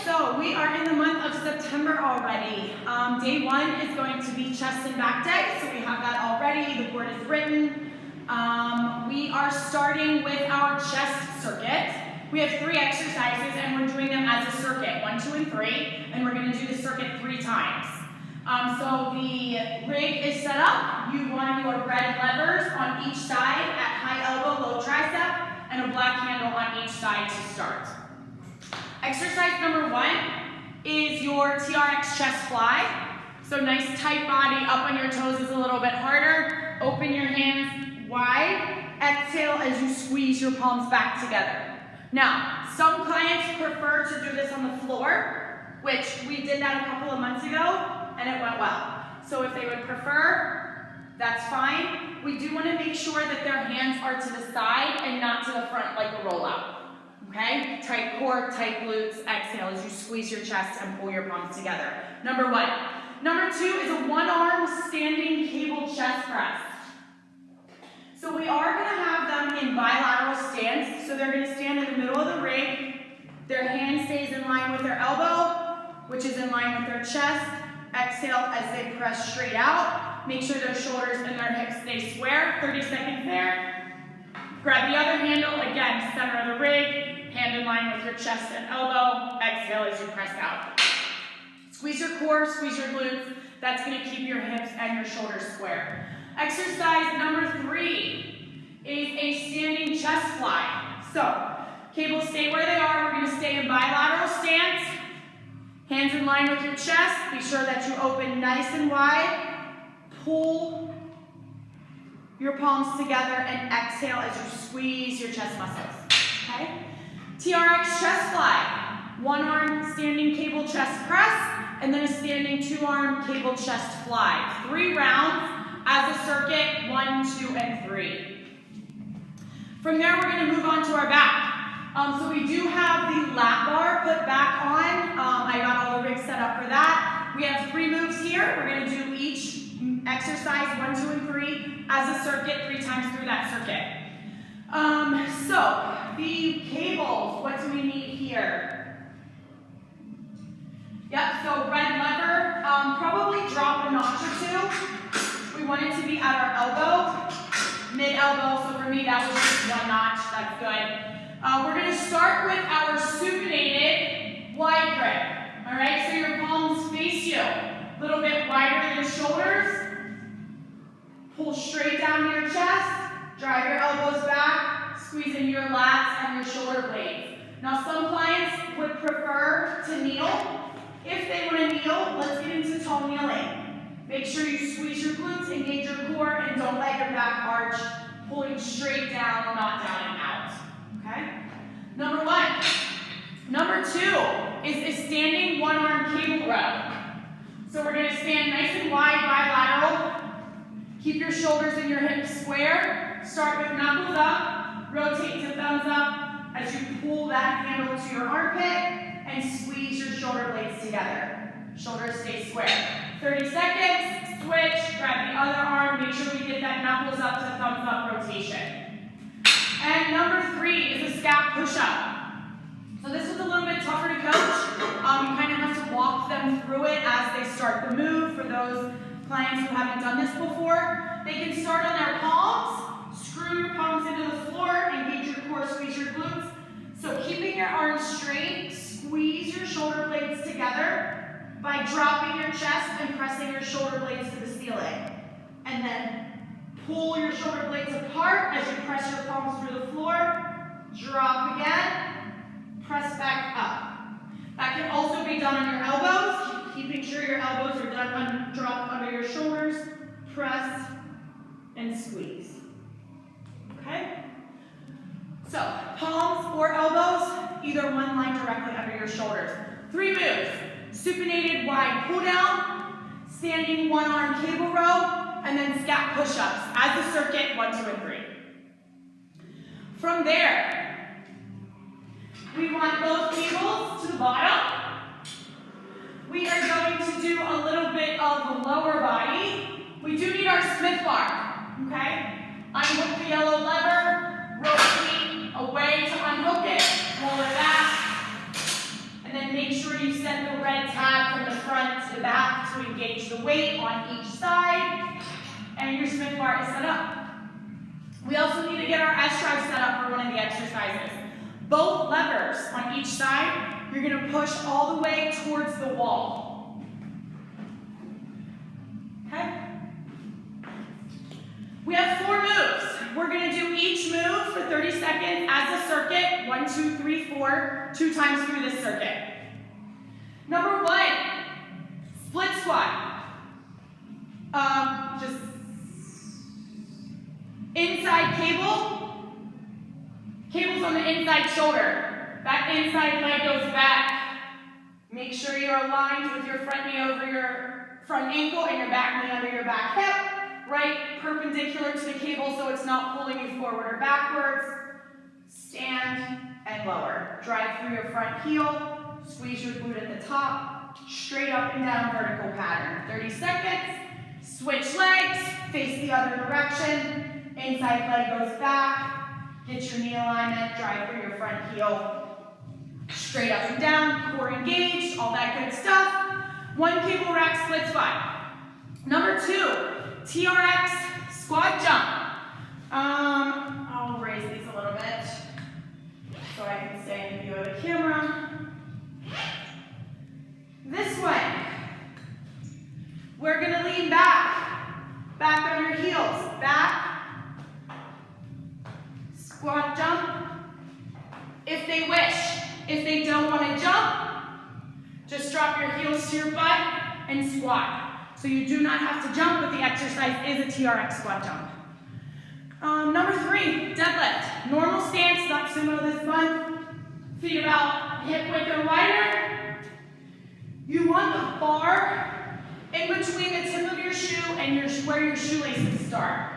so we are in the month of September already. Day one is going to be chest and back day, so we have that already. The board is written. We are starting with our chest circuit. We have 3 exercises and we're doing them as a circuit, 1, 2, and 3, and we're going to do the circuit 3 times. So the rig is set up. You want your red levers on each side at high elbow, low tricep, and a black handle on each side to start. Exercise number 1 is your TRX chest fly. So nice tight body, up on your toes is a little bit harder. Open your hands wide. Exhale as you squeeze your palms back together. Now, some clients prefer to do this on the floor, which we did that a couple of months ago, and it went well. So if they would prefer, that's fine. We do want to make sure that their hands are to the side and not to the front like a rollout. Okay? Tight core, tight glutes. Exhale as you squeeze your chest and pull your palms together. Number 1. Number 2 is a 1-arm standing cable chest press. So we are going to have them in bilateral stance. So they're going to stand in the middle of the rig. Their hand stays in line with their elbow, which is in line with their chest. Exhale as they press straight out. Make sure their shoulders and their hips stay square. 30 seconds there. Grab the other handle, again, center of the rig. Hand in line with your chest and elbow. Exhale as you press out. Squeeze your core, squeeze your glutes. That's going to keep your hips and your shoulders square. Exercise number 3 is a standing chest fly. So, cables stay where they are. We're going to stay in bilateral stance. Hands in line with your chest. Be sure that you open nice and wide. Pull your palms together and exhale as you squeeze your chest muscles. Okay? TRX chest fly. 1-arm standing cable chest press, and then a standing 2-arm cable chest fly. 3 rounds as a circuit, 1, 2, and 3. From there, we're going to move on to our back. So we do have the lap bar put back on. I got all the rigs set up for that. We have 3 moves here. We're going to do each exercise, 1, 2, and 3, as a circuit, 3 times through that circuit. So the cables, what do we need here? Yep, so red lever, probably drop a notch or 2. We want it to be at our elbow, mid-elbow, so for me that was just 1 notch, that's good. We're going to start with our supinated wide grip. All right, so your palms face you, a little bit wider than shoulders. Pull straight down to your chest, drive your elbows back, squeeze into your lats and your shoulder blades. Now some clients would prefer to kneel. If they want to kneel, let's get into toe kneeling. Make sure you squeeze your glutes, engage your core, and don't let your back arch, pulling straight down, not down and out. Okay? Number 1. Number 2 is a standing 1-arm cable row. So we're going to stand nice and wide, bilateral. Keep your shoulders and your hips square. Start with knuckles up, rotate to thumbs up as you pull that handle to your armpit and squeeze your shoulder blades together. Shoulders stay square. 30 seconds, switch, grab the other arm, make sure we get that knuckles up to thumbs up rotation. And number 3 is a scap push-up. So this is a little bit tougher to coach. You kind of have to walk them through it as they start the move. For those clients who haven't done this before, they can start on their palms, screw your palms into the floor, engage your core, squeeze your glutes. So keeping your arms straight, squeeze your shoulder blades together by dropping your chest and pressing your shoulder blades to the ceiling. And then pull your shoulder blades apart as you press your palms through the floor. Drop again, press back up. That can also be done on your elbows, keeping sure your elbows are dropped under your shoulders. Press and squeeze. Okay? So, palms or elbows, either one line directly under your shoulders. 3 moves. Supinated wide pull down, standing 1-arm cable row, and then scap push-ups as a circuit, 1, 2, and 3. From there, we want both cables to the bottom. We are going to do a little bit of lower body. We do need our Smith bar, okay? Unhook the yellow lever, rotate away to unhook it, pull it back, and then make sure you red tab from the front to the back to engage the weight on each side. And your Smith bar is set up. We also need to get our S-drive set up for one of the exercises. Both levers on each side, you're going to push all the way towards the wall. Okay? We have 4 moves. We're going to do each move for 30 seconds as a circuit. 1, 2, 3, 4, 2 times through this circuit. Number 1, split squat. Just inside cable. Cable's on the inside shoulder. That inside leg goes back. Make sure you're aligned with your front knee over your front ankle and your back knee under your back hip. Right perpendicular to the cable so it's not pulling you forward or backwards. Stand and lower. Drive through your front heel. Squeeze your glute at the top. Straight up and down vertical pattern. 30 seconds. Switch legs. Face the other direction. Inside leg goes back. Get your knee alignment. Drive through your front heel. Straight up and down. Core engaged. All that good stuff. 1 cable rack split squat. Number 2, TRX squat jump. I'll raise these a little bit so I can stay in view of the camera. This one, we're gonna lean back on your heels, back, squat jump, if they wish. If they don't wanna jump, just drop your heels to your butt and squat. So you do not have to jump, but the exercise is a TRX squat jump. Number 3, deadlift. Normal stance, not sumo this one. Feet about hip width or wider. You want the bar in between the tip of your shoe and where your shoelaces start.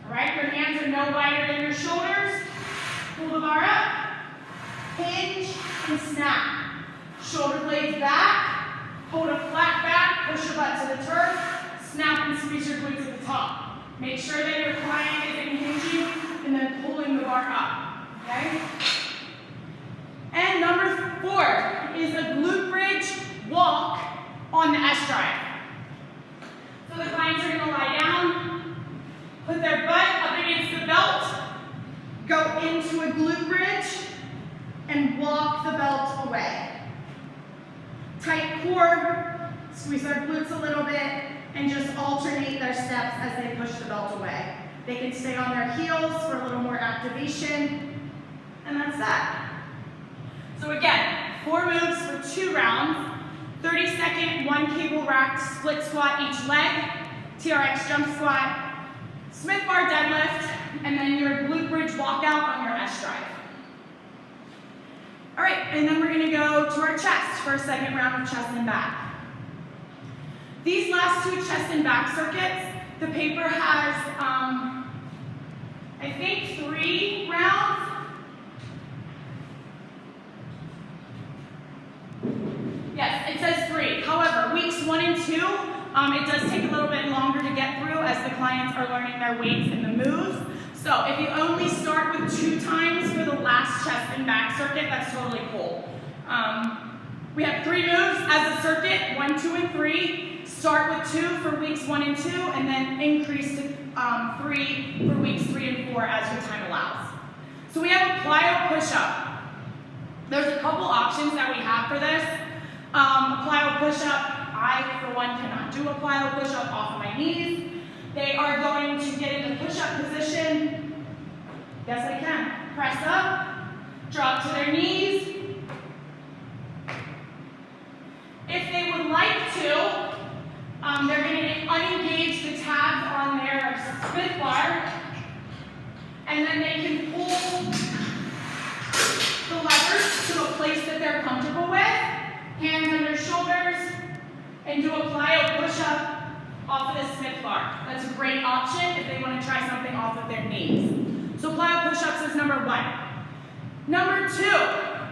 All right, your hands are no wider than your shoulders. Pull the bar up, hinge, and snap. Shoulder blades back. Hold a flat back, push your butt to the turf, snap and squeeze your glutes at the top. Make sure that your client isn't hinging and then pulling the bar up, okay? And number 4 is a glute bridge walk on the S-drive. So the clients are gonna lie down, put their butt up against the belt, go into a glute bridge, and walk the belt away. Tight core, squeeze their glutes a little bit, and just alternate their steps as they push the belt away. They can stay on their heels for a little more activation, and that's that. So again, 4 moves for 2 rounds, 30-second, 1 cable rack split squat each leg, TRX jump squat, Smith bar deadlift, and then your glute bridge walkout on your S-drive. All right, and then we're gonna go to our chest for a second round of chest and back. These last 2 chest and back circuits, the paper has, I think 3 rounds. Yes, it says 3. However, weeks 1 and 2, it does take a little bit longer to get through as the clients are learning their weights and the moves. So if you only start with 2 times for the last chest and back circuit, that's totally cool. We have 3 moves as a circuit, 1, 2, and 3. Start with 2 for weeks 1 and 2, and then increase to 3 for weeks 3 and 4 as your time allows. So we have a plyo push-up. There's a couple options that we have for this. A plyo push-up, I for one cannot do a plyo push-up off of my knees. They are going to get in the push-up position. Yes, I can. Press up, drop to their knees. If they would like to, they're going to unengage the tabs on their Smith bar, and then they can pull the levers to a place that they're comfortable with, hands under shoulders, and do a plyo push-up off of the Smith bar. That's a great option if they want to try something off of their knees. So plyo push-ups is number 1. Number 2,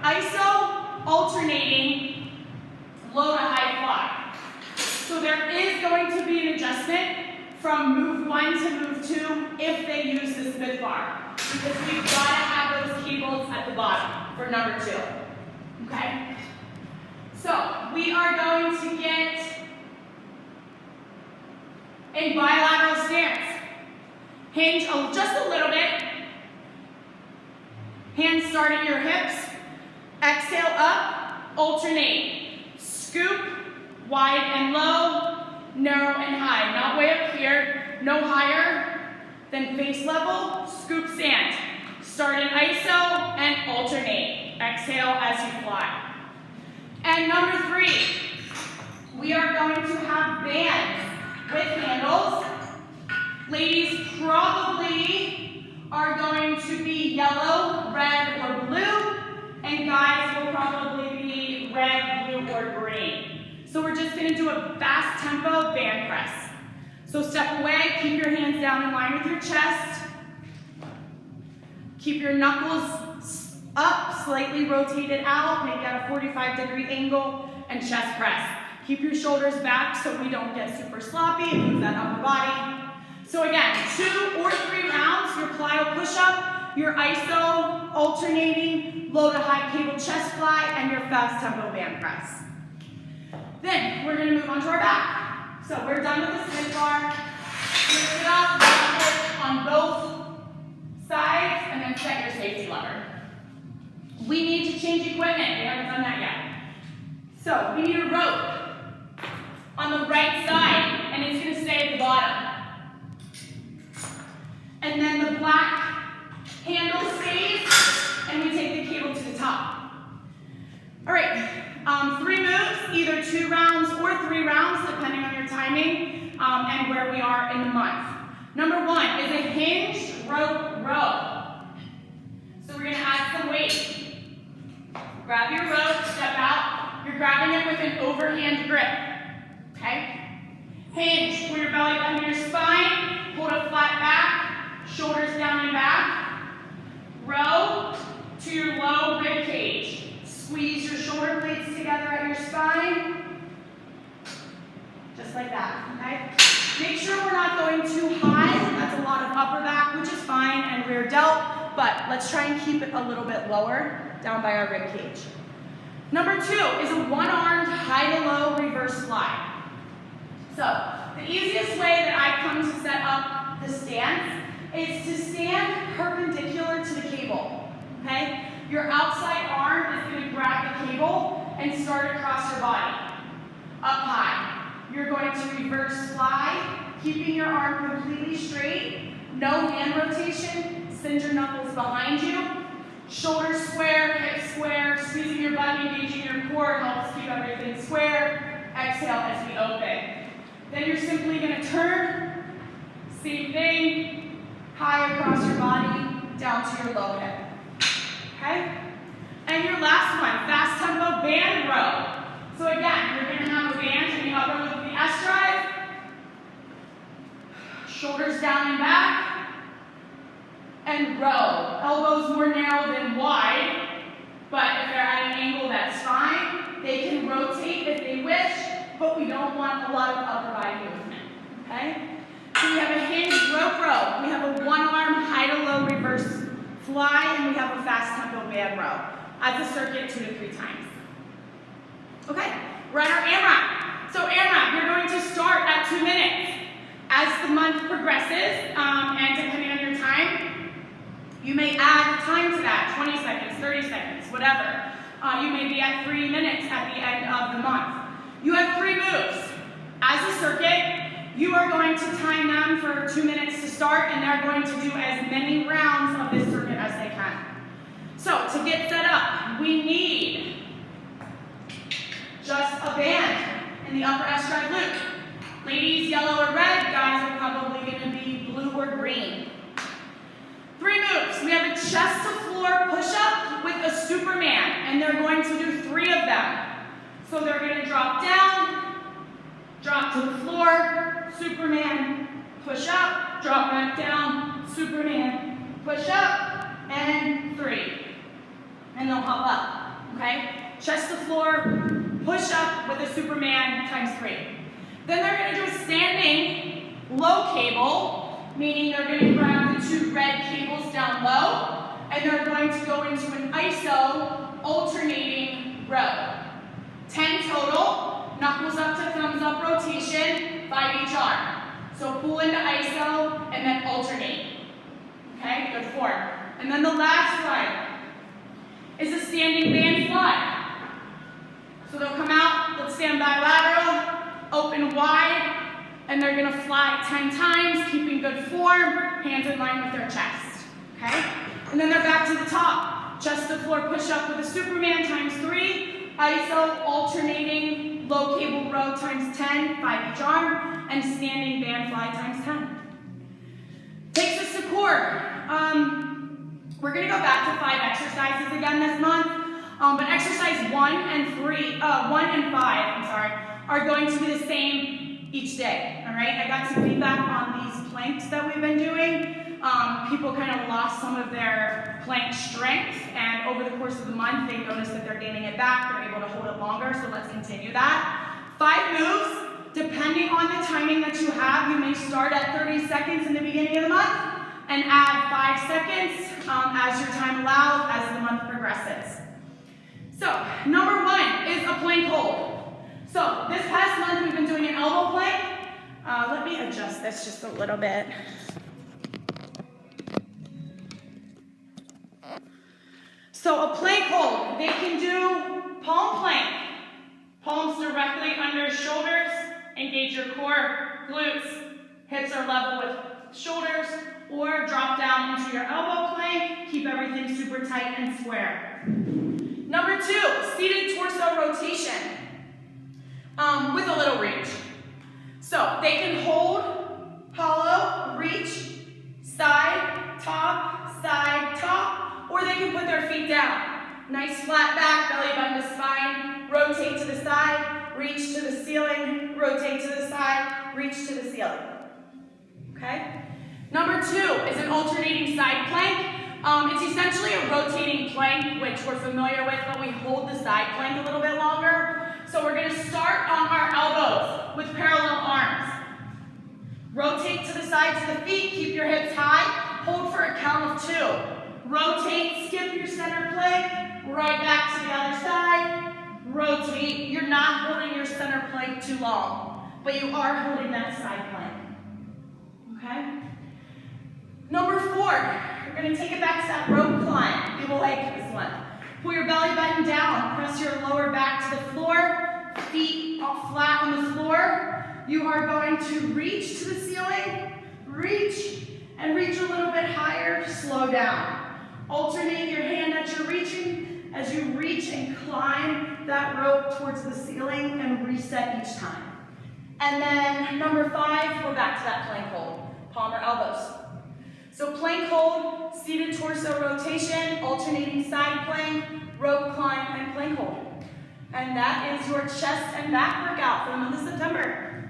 iso alternating low to high fly. So there is going to be an adjustment from move 1 to move 2 if they use the Smith bar, because we've got to have those cables at the bottom for number 2. Okay? So we are going to get a bilateral stance. Hinge just a little bit. Hands start at your hips. Exhale up, alternate. Scoop, wide and low, narrow and high. Not way up here, no higher than face level. Scoop stand. Start in ISO and alternate. Exhale as you fly. And number 3, we are going to have bands with handles. Ladies probably are going to be yellow, red, or blue, and guys will probably be red, blue, or green. So we're just gonna do a fast tempo band press. So step away, keep your hands down in line with your chest. Keep your knuckles up, slightly rotated out, maybe at a 45-degree angle, and chest press. Keep your shoulders back so we don't get super sloppy, move that upper body. So again, 2 or 3 rounds, your plyo push-up, your ISO alternating, low to high cable chest fly, and your fast tempo band press. Then we're gonna move on to our back. So we're done with the Smith bar. Lift it up, on both sides, and then set your safety lever. We need to change equipment. We haven't done that yet. So we need a rope on the right side, and it's gonna stay at the bottom. And then the black handle stays, and we take the cable to the top. All right, 3 moves, either 2 rounds or 3 rounds, depending on your timing and where we are in the month. Number 1 is a hinged rope row. So we're gonna add some weight. Grab your rope, step out. You're grabbing it with an overhand grip, okay? Hinge, pull your belly under your spine, hold it flat back, shoulders down and back. Row to your low rib cage. Squeeze your shoulder blades together at your spine. Just like that, okay? Make sure we're not going too high. That's a lot of upper back, which is fine, and rear delt, but let's try and keep it a little bit lower, down by our rib cage. Number 2 is a one-armed high to low reverse fly. So, the easiest way that I've come to set up the stance is to stand perpendicular to the cable, okay? Your outside arm is going to grab the cable and start across your body, up high. You're going to reverse fly, keeping your arm completely straight, no hand rotation, send your knuckles behind you, shoulders square, hips square, squeezing your butt, engaging your core helps keep everything square. Exhale as we open. Then you're simply going to turn, same thing, high across your body, down to your low hip. Okay? And your last one, fast tempo band row. So again, you're going to have a band in the upper with the S drive, shoulders down and back, and row. Elbows more narrow than wide, but if they're at an angle, that's fine. They can rotate if they wish, but we don't want a lot of upper body movement. Okay? So we have a hinged rope row. We have a one-arm high to low reverse fly, and we have a fast tempo band row. As a circuit 2 to 3 times. Okay, we're at our AMRAP. So AMRAP, you're going to start at 2 minutes. As the month progresses, and depending on your time, you may add time to that, 20 seconds, 30 seconds, whatever. You may be at 3 minutes at the end of the month. You have 3 moves. As a circuit, you are going to time them for 2 minutes to start, and they're going to do as many rounds of this circuit as they can. So, to get set up, we need just a band in the upper S drive loop. Ladies, yellow or red, guys are probably going to be blue or green. 3 moves. We have a chest to floor push-up with a Superman, and they're going to do 3 of them. So they're going to drop down, drop to the floor, Superman, push up, drop back down, Superman, push up, and 3. And they'll hop up, okay? Chest to floor, push up with a Superman times 3. Then they're going to do a standing low cable, meaning they're going to grab the 2 red cables down low, and they're going to go into an ISO alternating row. 10 total. 5 each arm. So pull into iso and then alternate. Okay, good form. And then the last one is a standing band fly. So they'll come out, let's stand bilateral, open wide, and they're gonna fly 10 times, keeping good form, hands in line with their chest. Okay? And then they're back to the top. Chest to floor push up with a Superman times 3, iso alternating low cable row times 10, 5 each arm, and standing band fly times 10. Takes us to core. We're gonna go back to 5 exercises again this month, but exercise 1 and 5, are going to be the same each day, all right? I got some feedback on these planks that we've been doing. People kind of lost some of their plank strength, and over the course of the month, they noticed that they're gaining it back, they're able to hold it longer, so let's continue that. 5 moves. Depending on the timing that you have, you may start at 30 seconds in the beginning of the month and add 5 seconds as your time allows as the month progresses. So, number 1 is a plank hold. So, this past month we've been doing an elbow plank. Let me adjust this just a little bit. So, a plank hold, they can do palm plank. Palms directly under shoulders. Engage your core, glutes, hips are level with shoulders, or drop down into your elbow plank, keep everything super tight and square. Number 2, seated torso rotation with a little reach. So they can hold, hollow, reach, side, top, or they can put their feet down. Nice flat back, belly button to spine, rotate to the side, reach to the ceiling, rotate to the side, reach to the ceiling. Okay? Number 2 is an alternating side plank. It's essentially a rotating plank, which we're familiar with, but we hold the side plank a little bit longer. So we're gonna start on our elbows with parallel arms. Rotate to the sides of the feet, keep your hips high, hold for a count of 2. Rotate, skip your center plank, right back to the other side. Rotate, you're not holding your center plank too long, but you are holding that side plank. Okay? Number 4, you're going to take it back to that rope climb. You will like this one. Pull your belly button down, press your lower back to the floor, feet all flat on the floor. You are going to reach to the ceiling, reach, and reach a little bit higher, slow down. Alternate your hand that you're reaching as you reach and climb that rope towards the ceiling and reset each time. And then number 5, we're back to that plank hold, palm or elbows. So plank hold, seated torso rotation, alternating side plank, rope climb, and plank hold. And that is your chest and back workout for the month of September.